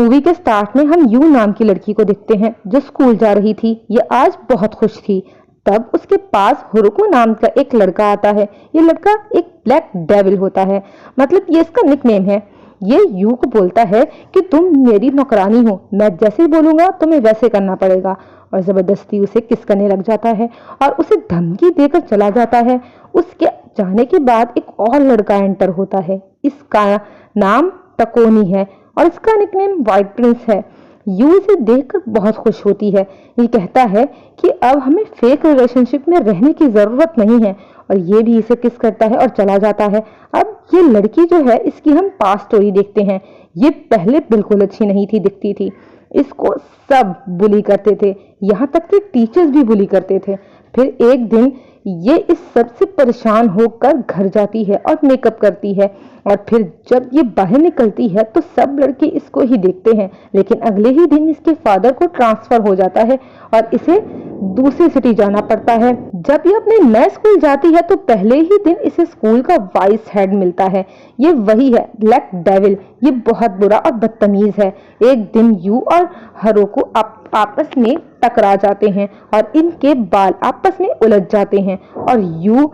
Movie के start में हम यू नाम की लड़की को देखते हैं जो स्कूल जा रही थी। ये आज बहुत खुश थी। तब उसके पास हुरुको नाम का एक लड़का आता है। ये लड़का एक ब्लैक डेविल होता है, मतलब ये इसका निकनेम है। ये यू को बोलता है कि तुम मेरी नौकरानी हो, मैं जैसे बोलूंगा तुम्हें वैसे करना पड़ेगा, और जबरदस्ती उसे किस करने लग जाता है और उसे धमकी देकर चला जाता है। उसके जाने के बाद एक और लड़का एंटर होता है। इसका नाम टकोनी है और इसका निकनेम व्हाइट प्रिंस है। यू इसे देखकर बहुत खुश होती है। ये कहता है कि अब हमें फेक रिलेशनशिप में रहने की जरूरत नहीं है, और ये भी इसे किस करता है और चला जाता है। अब ये लड़की जो है, इसकी हम पास्ट स्टोरी देखते हैं। ये पहले बिल्कुल अच्छी नहीं थी, दिखती थी। इसको सब बुली करते थे, यहाँ तक कि टीचर्स भी बुली करते थे। फिर एक दिन ये इस सब से परेशान होकर घर जाती है और मेकअप करती है, और फिर जब ये बाहर निकलती है तो सब लड़के इसको ही देखते हैं। लेकिन अगले ही दिन इसके फादर को ट्रांसफर हो जाता है और इसे दूसरी सिटी जाना पड़ता है। जब ये अपने नए स्कूल जाती है तो पहले ही दिन इसे स्कूल का वाइस हेड मिलता है। ये वही है, ब्लैक डेविल। ये बहुत बुरा और बदतमीज है। एक दिन यू और हरुको आपस में टकरा जाते हैं और इनके बाल आपस में उलझ जाते हैं, और यू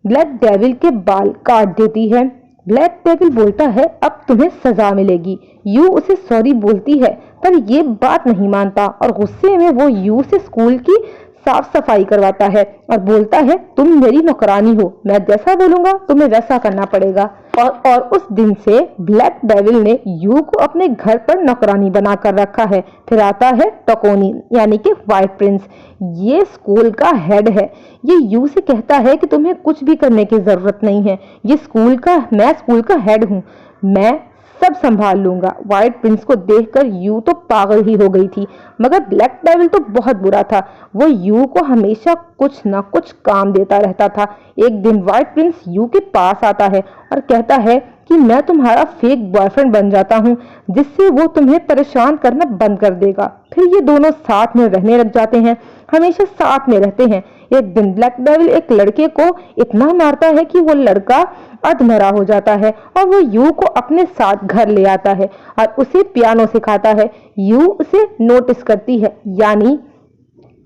ब्लैक डेविल के बाल काट देती है। ब्लैक डेविल बोलता है अब तुम्हें सजा मिलेगी। यू उसे सॉरी बोलती है, पर ये बात नहीं मानता और गुस्से में वो यू से स्कूल की साफ सफाई करवाता है और बोलता है तुम मेरी नौकरानी हो, मैं जैसा बोलूंगा तुम्हें वैसा करना पड़ेगा। और उस दिन से ब्लैक डेविल ने यू को अपने घर पर नौकरानी बना कर रखा है। फिर आता है टकोनी यानी कि व्हाइट प्रिंस। ये स्कूल का हेड है। ये यू से कहता है कि तुम्हें कुछ भी करने की जरूरत नहीं है, मैं स्कूल का हेड हूँ, मैं सब संभाल लूंगा। व्हाइट प्रिंस को देखकर यू तो पागल ही हो गई थी, मगर ब्लैक डेविल तो बहुत बुरा था। वो यू को हमेशा कुछ ना कुछ काम देता रहता था। एक दिन व्हाइट प्रिंस यू के पास आता है और कहता है कि मैं तुम्हारा फेक बॉयफ्रेंड बन जाता हूँ, जिससे वो तुम्हें परेशान करना बंद कर देगा। फिर ये दोनों साथ में रहने लग जाते हैं, हमेशा साथ में रहते हैं। एक दिन ब्लैक डेविल एक लड़के को इतना मारता है कि वो लड़का अधमरा हो जाता है, और वो यू को अपने साथ घर ले आता है और उसे पियानो सिखाता है। यू उसे नोटिस करती है, यानी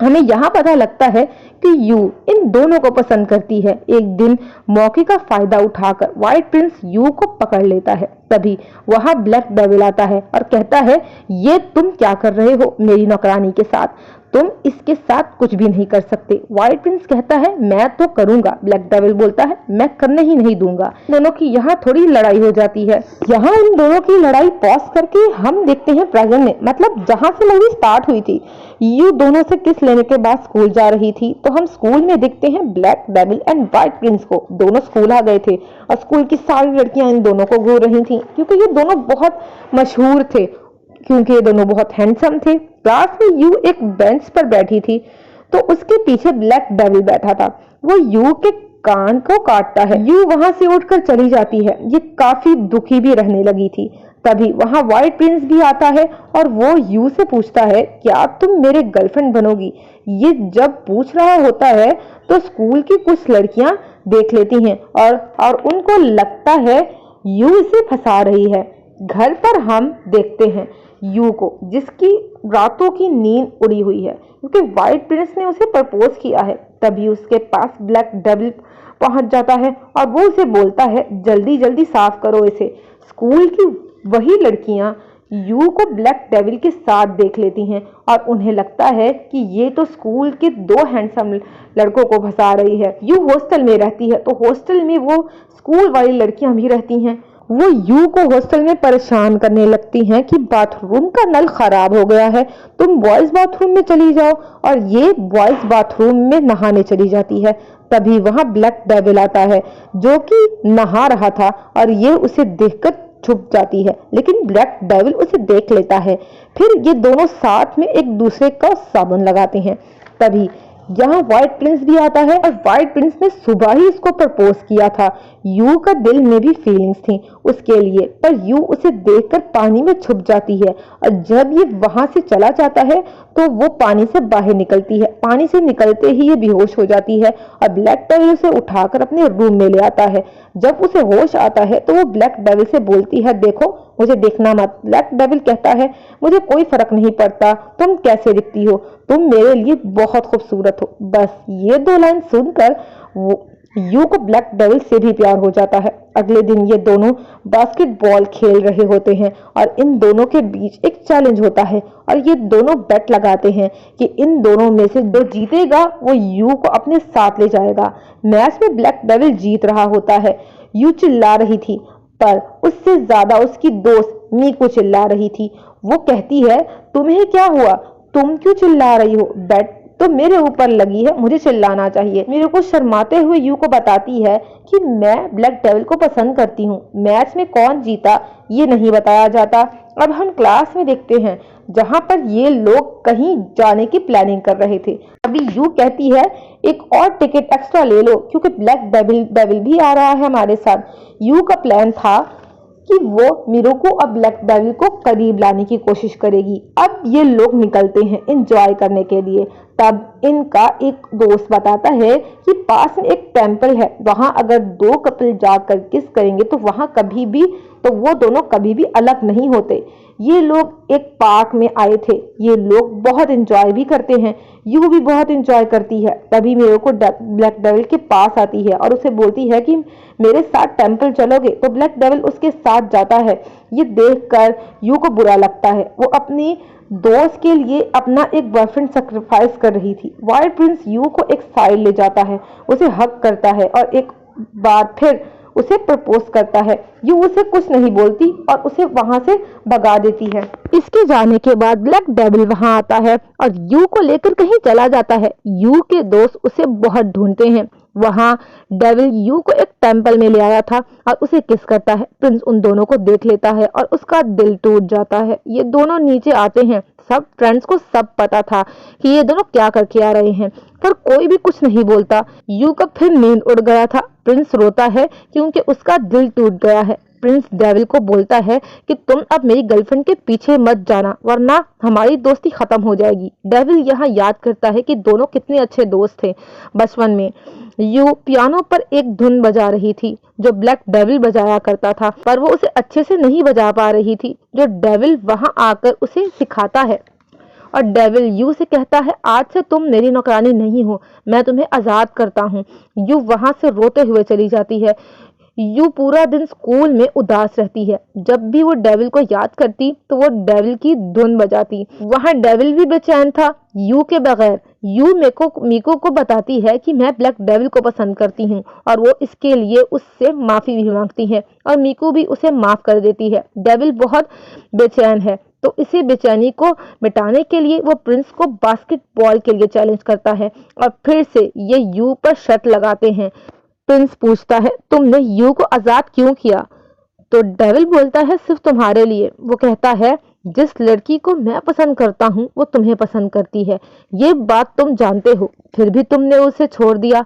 हमें यहाँ पता लगता है कि यू इन दोनों को पसंद करती है। एक दिन मौके का फायदा उठाकर व्हाइट प्रिंस यू को पकड़ लेता है। तभी वहां ब्लैक डेविल आता है और कहता है ये तुम क्या कर रहे हो मेरी नौकरानी के साथ, तुम इसके साथ कुछ भी नहीं कर सकते। व्हाइट प्रिंस कहता है मैं तो करूंगा। ब्लैक डेविल बोलता है मैं करने ही नहीं दूंगा। दोनों की यहाँ थोड़ी लड़ाई हो जाती है। यहाँ इन दोनों की लड़ाई पॉज करके हम देखते हैं प्रेजेंट में, मतलब जहां से मूवी स्टार्ट हुई थी। यू दोनों से किस लेने के बाद स्कूल जा रही थी, तो हम स्कूल में देखते हैं black devil and white Prince को। दोनों स्कूल आ गए थे और स्कूल की सारी लड़कियां इन दोनों को घूर रही थी, क्योंकि ये दोनों बहुत मशहूर थे, क्योंकि ये दोनों बहुत हैंडसम थे। क्लास में यू एक बेंच पर बैठी थी, तो उसके पीछे ब्लैक डेविल बैठा था। वो यू के कान को काटता है। यू वहां से उठकर चली जाती है। ये काफी दुखी भी रहने लगी थी। तभी वहां व्हाइट प्रिंस भी आता है और वो यू से पूछता है क्या तुम मेरे गर्लफ्रेंड बनोगी। ये जब पूछ रहा होता है तो स्कूल की कुछ लड़कियां देख लेती हैं और उनको लगता है यू इसे फंसा रही है। घर पर हम देखते हैं यू को, जिसकी रातों की नींद उड़ी हुई है, क्योंकि व्हाइट प्रिंस ने उसे प्रपोज किया है। तभी उसके पास ब्लैक डेविल पहुंच जाता है और वो उसे बोलता है जल्दी जल्दी साफ करो इसे। स्कूल की वही लड़कियां यू को ब्लैक डेविल के साथ देख लेती हैं और उन्हें लगता है कि ये तो स्कूल के दो हैंडसम लड़कों को फंसा रही है। यू हॉस्टल में रहती है, तो हॉस्टल में वो स्कूल वाली लड़कियां भी रहती हैं। वो यू को हॉस्टल में परेशान करने लगती हैं कि बाथरूम का नल खराब हो गया है, तुम बॉयज बाथरूम में चली जाओ, और ये बॉयज बाथरूम में नहाने चली जाती है। तभी वहां ब्लैक डेविल आता है जो कि नहा रहा था और ये उसे देखकर छुप जाती है, लेकिन ब्लैक डेविल उसे देख लेता है। फिर ये दोनों साथ में एक दूसरे का साबुन लगाते हैं। तभी यहाँ व्हाइट प्रिंस भी आता है और व्हाइट प्रिंस ने सुबह ही इसको प्रपोज किया था। यू का दिल में भी फीलिंग्स थी उसके लिए, पर यू उसे देखकर पानी में छुप जाती है, और जब ये वहां से चला जाता है तो वो पानी से बाहर निकलती है। पानी से निकलते ही ये बेहोश हो जाती है और ब्लैक डेविल उसे उठाकर अपने रूम में ले आता है। जब उसे होश आता है तो वो ब्लैक डेविल से बोलती है, देखो मुझे देखना मत। ब्लैक डेविल कहता है, मुझे कोई फर्क नहीं पड़ता तुम कैसे दिखती हो, तुम मेरे लिए बहुत खूबसूरत हो। बस ये दो लाइन सुनकर वो यू को ब्लैक डेविल से भी प्यार हो जाता है। अगले दिन ये दोनों बास्केटबॉल खेल रहे होते हैं और इन दोनों के बीच एक चैलेंज होता है और ये दोनों बेट लगाते हैं कि इन दोनों में से जो जीतेगा वो यू को अपने साथ ले जाएगा। मैच में ब्लैक डेविल जीत रहा होता है। यू चिल्ला रही थी पर उससे ज्यादा उसकी दोस्त मीको चिल्ला रही थी। वो कहती है, तुम्हें क्या हुआ, तुम क्यों चिल्ला रही हो, बेट तो मेरे ऊपर लगी है, मुझे चिल्लाना चाहिए। मेरे को शर्माते हुए यू को बताती है कि मैं ब्लैक डेविल को पसंद करती हूँ। मैच में कौन जीता ये नहीं बताया जाता। अब हम क्लास में देखते हैं जहां पर ये लोग कहीं जाने की प्लानिंग कर रहे थे। अभी यू कहती है, एक और टिकट एक्स्ट्रा ले लो क्योंकि ब्लैक डेविल भी आ रहा है हमारे साथ। यू का प्लान था कि वो मिरोको और ब्लैक डेविल को करीब लाने की कोशिश करेगी। अब ये लोग निकलते हैं एंजॉय करने के लिए। तब इनका एक दोस्त बताता है कि पास में एक टेंपल है, वहां अगर दो कपल जाकर किस करेंगे तो वहां कभी भी तो वो दोनों कभी भी अलग नहीं होते। ये लोग एक पार्क में आए थे। ये लोग बहुत एंजॉय भी करते हैं। यू भी बहुत एंजॉय करती है। तभी मिरोको ब्लैक डेविल के पास आती है और उसे बोलती है कि मेरे साथ टेंपल चलोगे, तो ब्लैक डेविल उसके साथ जाता है। ये देखकर यू को बुरा लगता है। वो अपनी दोस्त के लिए अपना एक बॉयफ्रेंड सैक्रिफाइस कर रही थी। वाइल्ड प्रिंस यू को एक साइड ले जाता है, उसे हग करता है और एक बार फिर उसे प्रपोज करता है। यू उसे कुछ नहीं बोलती और उसे वहां से भगा देती है। इसके जाने के बाद ब्लैक डेविल वहां आता है और यू को लेकर कहीं चला जाता है। यू के दोस्त उसे बहुत ढूंढते हैं। वहां डेविल यू को एक टेंपल में ले आया था और उसे किस करता है। प्रिंस उन दोनों को देख लेता है और उसका दिल टूट जाता है। ये दोनों नीचे आते हैं। सब फ्रेंड्स को सब पता था कि ये दोनों क्या करके आ रहे हैं, पर कोई भी कुछ नहीं बोलता। यू का फिर नींद उड़ गया था। प्रिंस रोता है क्योंकि उसका दिल टूट गया है। प्रिंस डेविल को बोलता है कि तुम अब मेरी गर्लफ्रेंड के पीछे मत जाना वरना हमारी दोस्ती खत्म हो जाएगी। डेविल यहाँ याद करता है कि दोनों कितने अच्छे दोस्त थे बचपन में। यू पियानो पर एक धुन बजा रही थी जो ब्लैक डेविल बजाया करता था, पर वो उसे अच्छे से नहीं बजा पा रही थी जो डेविल वहां आकर उसे सिखाता है। और डेविल यू से कहता है, आज से तुम मेरी नौकरानी नहीं हो, मैं तुम्हें आजाद करता हूँ। यू वहां से रोते हुए चली जाती है। यू पूरा दिन स्कूल में उदास रहती है। जब भी वो डेविल को याद करती तो वो डेविल की धुन बजाती। वहां डेविल भी बेचैन था यू के बगैर। यू मीको को बताती है कि मैं ब्लैक डेविल को पसंद करती हूँ और वो इसके लिए उससे माफी भी मांगती है और मीको भी उसे माफ कर देती है। डेविल बहुत बेचैन है तो इसी बेचैनी को मिटाने के लिए वो प्रिंस को बास्केटबॉल के लिए चैलेंज करता है और फिर से ये यू पर शर्त लगाते हैं। प्रिंस पूछता है, तुमने यू को आजाद क्यों किया? तो डेविल बोलता है, सिर्फ तुम्हारे लिए। वो कहता है, जिस लड़की को मैं पसंद करता हूँ वो तुम्हें पसंद करती है, ये बात तुम जानते हो, फिर भी तुमने उसे छोड़ दिया।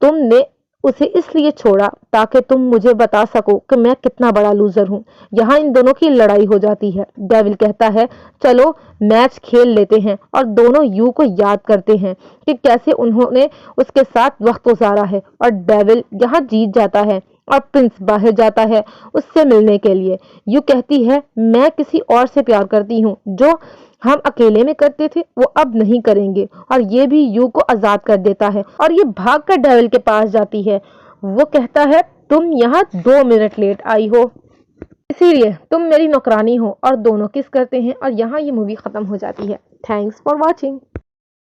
तुमने उसे इसलिए छोड़ा ताकि तुम मुझे बता सको कि मैं कितना बड़ा लूजर हूँ। यहाँ इन दोनों की लड़ाई हो जाती है। डेविल कहता है, चलो मैच खेल लेते हैं, और दोनों यू को याद करते हैं कि कैसे उन्होंने उसके साथ वक्त गुजारा है, और डेविल यहाँ जीत जाता है और प्रिंस बाहर जाता है उससे मिलने के लिए। यू कहती है, मैं किसी और से प्यार करती हूँ, जो हम अकेले में करते थे वो अब नहीं करेंगे, और ये भी यू को आजाद कर देता है और ये भागकर डेविल के पास जाती है। वो कहता है, तुम यहाँ 2 मिनट लेट आई हो, इसीलिए तुम मेरी नौकरानी हो, और दोनों किस करते हैं और यहाँ ये मूवी खत्म हो जाती है। Thanks for watching.